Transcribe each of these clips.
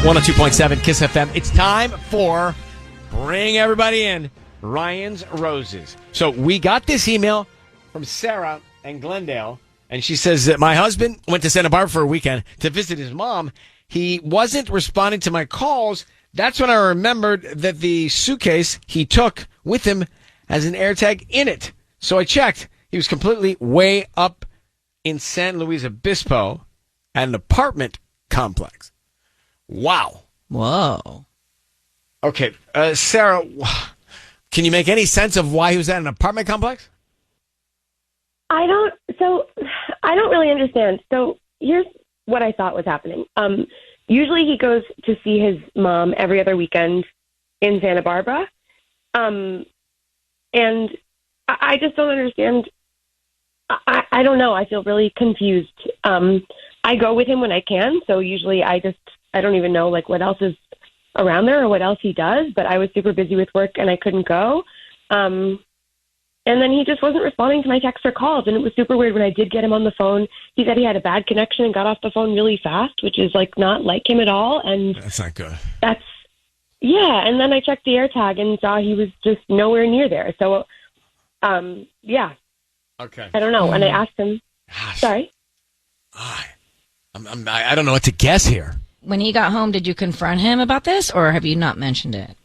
102.7 Kiss FM. It's time for Bring Everybody In, Ryan's Roses. So we got this email from Sarah in Glendale, and she says that my husband went to Santa Barbara for a weekend to visit his mom. He wasn't responding to my calls. That's when I remembered that the suitcase he took with him has an AirTag in it. So I checked. He was completely way up in San Luis Obispo at an apartment complex. Wow. Whoa. Okay, Sarah, can you make any sense of why he was at an apartment complex? I don't really understand. So here's what I thought was happening. Usually he goes to see his mom every other weekend in Santa Barbara. And I just don't understand. I don't know. I feel really confused. I go with him when I can. So usually I don't even know like what else is around there or what else he does, but I was super busy with work and I couldn't go. And then he just wasn't responding to my texts or calls. And it was super weird when I did get him on the phone. He said he had a bad connection and got off the phone really fast, which is like not like him at all. And that's not good. Yeah. And then I checked the AirTag and saw he was just nowhere near there. So, yeah. Okay. I don't know. And I asked him, sorry. I don't know what to guess here. When he got home, did you confront him about this, or have you not mentioned it?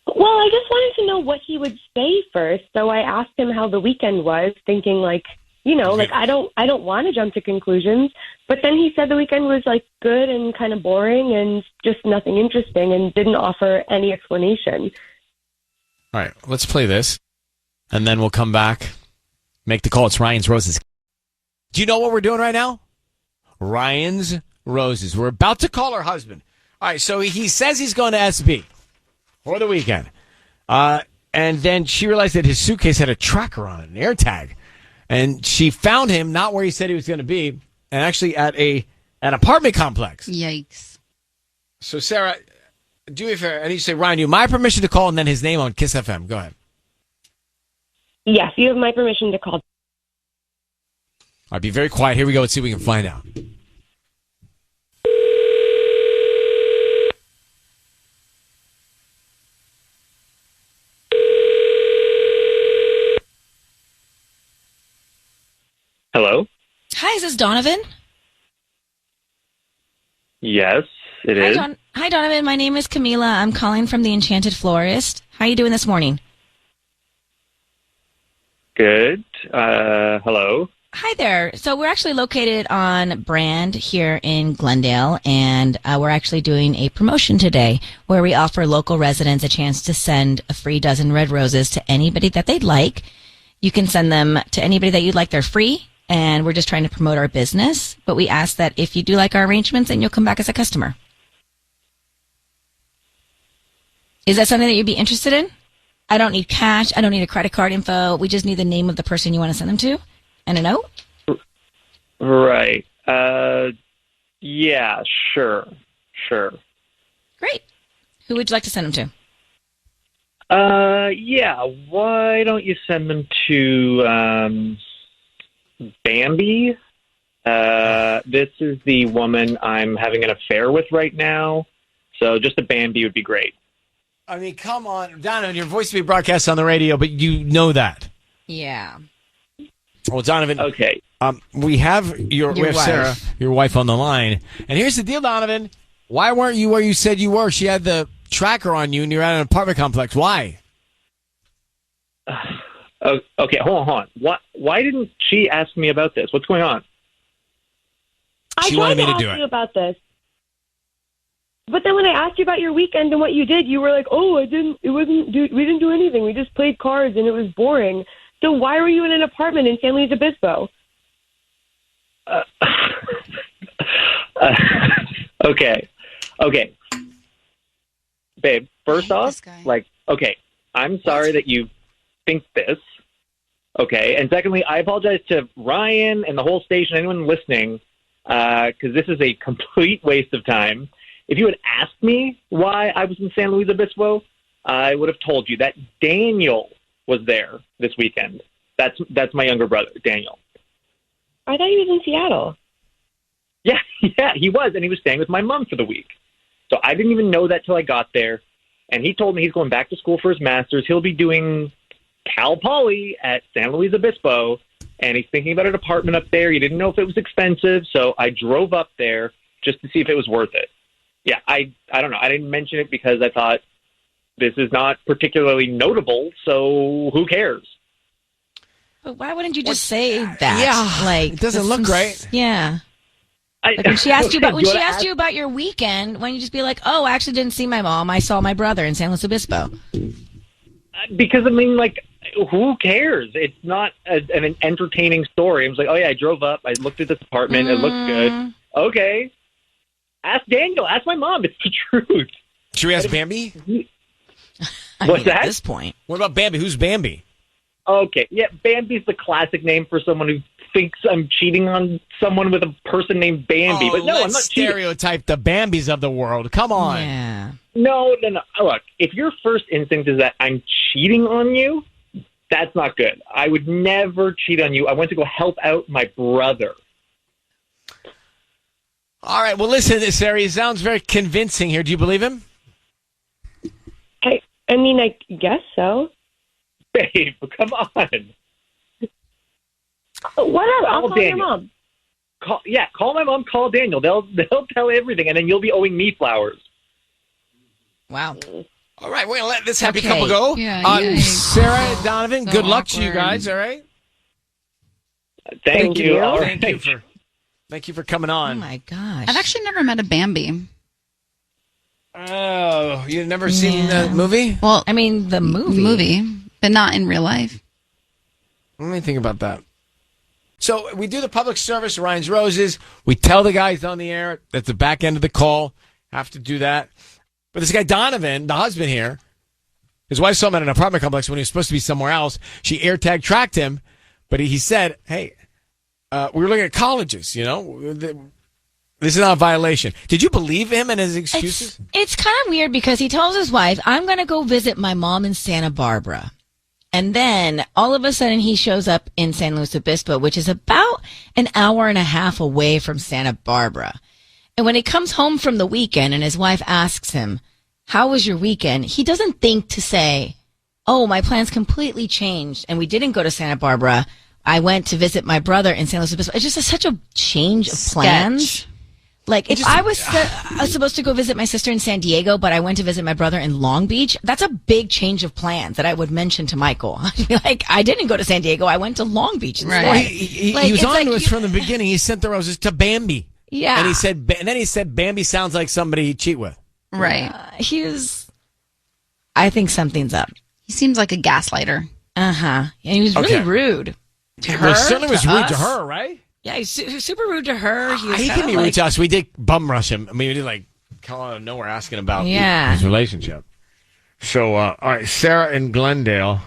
Well, I just wanted to know what he would say first. So I asked him how the weekend was, thinking like, like I don't want to jump to conclusions. But then he said the weekend was like good and kind of boring and just nothing interesting and didn't offer any explanation. All right, let's play this, and then we'll come back, make the call. It's Ryan's Roses. Do you know what we're doing right now? Ryan's Roses. We're about to call her husband. All right, so he says he's going to SB for the weekend. And then she realized that his suitcase had a tracker on it, an AirTag. And she found him not where he said he was going to be, and actually at an apartment complex. Yikes. So, Sarah, do me a favor. I need you to say, Ryan, you have my permission to call, and then his name on Kiss FM. Go ahead. Yes, you have my permission to call. All right, be very quiet. Here we go. Let's see if we can find out. Hello? Hi, is this Donovan? Yes, it is. Hi, Donovan. My name is Camila. I'm calling from the Enchanted Florist. How are you doing this morning? Good. Hello? Hi there. So we're actually located on Brand here in Glendale, and we're actually doing a promotion today where we offer local residents a chance to send a free dozen red roses to anybody that they'd like. You can send them to anybody that you'd like. They're free, and we're just trying to promote our business. But we ask that if you do like our arrangements, then you'll come back as a customer. Is that something that you'd be interested in? I don't need cash. I don't need a credit card info. We just need the name of the person you want to send them to and a note. Right. Yeah, sure. Great. Who would you like to send them to? Yeah, why don't you send them to, Bambi? This is the woman I'm having an affair with right now, so just a Bambi would be great. I mean, come on. Donovan, your voice will be broadcast on the radio, but you know that. Yeah. Well, Donovan. Okay. We have we have Sarah, your wife, on the line. And here's the deal, Donovan. Why weren't you where you said you were? She had the tracker on you, and you're at an apartment complex. Why? Okay, hold on. Why didn't she ask me about this? What's going on? She wanted me to do I tried to ask it. you about this. But then when I asked you about your weekend and what you did, you were like, "Oh, we didn't do anything. We just played cards and it was boring." So why were you in an apartment in San Luis Obispo? Okay. Babe, first off, okay, I'm sorry that you think this. Okay. And secondly, I apologize to Ryan and the whole station, anyone listening, because this is a complete waste of time. If you had asked me why I was in San Luis Obispo, I would have told you that Daniel was there this weekend. That's my younger brother, Daniel. I thought he was in Seattle. Yeah, he was, and he was staying with my mom for the week. So I didn't even know that till I got there. And he told me he's going back to school for his master's. He'll be doing Cal Poly at San Luis Obispo, and he's thinking about an apartment up there. He didn't know if it was expensive, so I drove up there just to see if it was worth it. Yeah, I don't know. I didn't mention it because I thought this is not particularly notable, so who cares? But why wouldn't you just say that? Yeah, like it doesn't look great. Yeah. Like when she asked you about your weekend, why don't you just be like, "Oh, I actually didn't see my mom. I saw my brother in San Luis Obispo." Because, I mean, like, who cares? It's not an entertaining story. I was like, oh, yeah, I drove up. I looked at this apartment. It looked good. Okay. Ask Daniel. Ask my mom. It's the truth. Should we ask Bambi? What's that? At this point. What about Bambi? Who's Bambi? Okay. Yeah, Bambi's the classic name for someone who thinks I'm cheating on someone with a person named Bambi. But no, I'm not cheating. Stereotype the Bambis of the world. Come on. Yeah. No. Look, if your first instinct is that I'm cheating on you, that's not good. I would never cheat on you. I went to go help out my brother. All right. Well, listen, Sarah, he sounds very convincing here. Do you believe him? I mean, I guess so. Babe, come on. Whatever. I'll call your Daniel. mom. Call my mom, call Daniel. They'll tell everything, and then you'll be owing me flowers. Wow. All right, we're going to let this happy couple go. Yeah, Sarah and Donovan, So good luck to you awkward. guys, all right? Thank you. All right. Thank you for coming Oh on. my gosh. I've actually never met a Bambi. Oh, you've never seen the movie? Well, I mean, the movie. but not in real life. Let me think about that. So we do the public service, Ryan's Roses. We tell the guys on the air at the back end of the call, have to do that. But this guy, Donovan, the husband here, his wife saw him at an apartment complex when he was supposed to be somewhere else. She air tag tracked him, but he said, hey, we were looking at colleges, you know. This is not a violation. Did you believe him and his excuses? It's kind of weird because he tells his wife, I'm going to go visit my mom in Santa Barbara. And then all of a sudden he shows up in San Luis Obispo, which is about an hour and a half away from Santa Barbara. And when he comes home from the weekend and his wife asks him, how was your weekend? He doesn't think to say, oh, my plans completely changed and we didn't go to Santa Barbara. I went to visit my brother in San Luis Obispo. It's just such a change of plans. Like, if I was supposed to go visit my sister in San Diego, but I went to visit my brother in Long Beach, that's a big change of plans that I would mention to Michael. I'd be like, I didn't go to San Diego. I went to Long Beach instead. Well, he was on to us from the beginning. He sent the roses to Bambi. Yeah. And then he said Bambi sounds like somebody he'd cheat with. Right. I think something's up. He seems like a gaslighter. Uh-huh. And he was really rude to her. Well, certainly was rude us. to her, right? Yeah, he was super rude to her. He can be rude to us. We did bum rush him. I mean, we did like call out of nowhere asking about his relationship. So, all right, Sarah in Glendale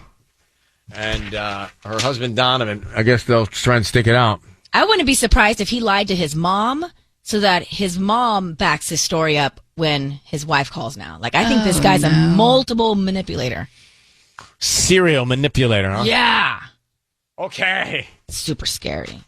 and her husband Donovan, I guess they'll try and stick it out. I wouldn't be surprised if he lied to his mom so that his mom backs his story up when his wife calls now. Like, I think this guy's a multiple manipulator. Serial manipulator, huh? Yeah. Okay. Super scary.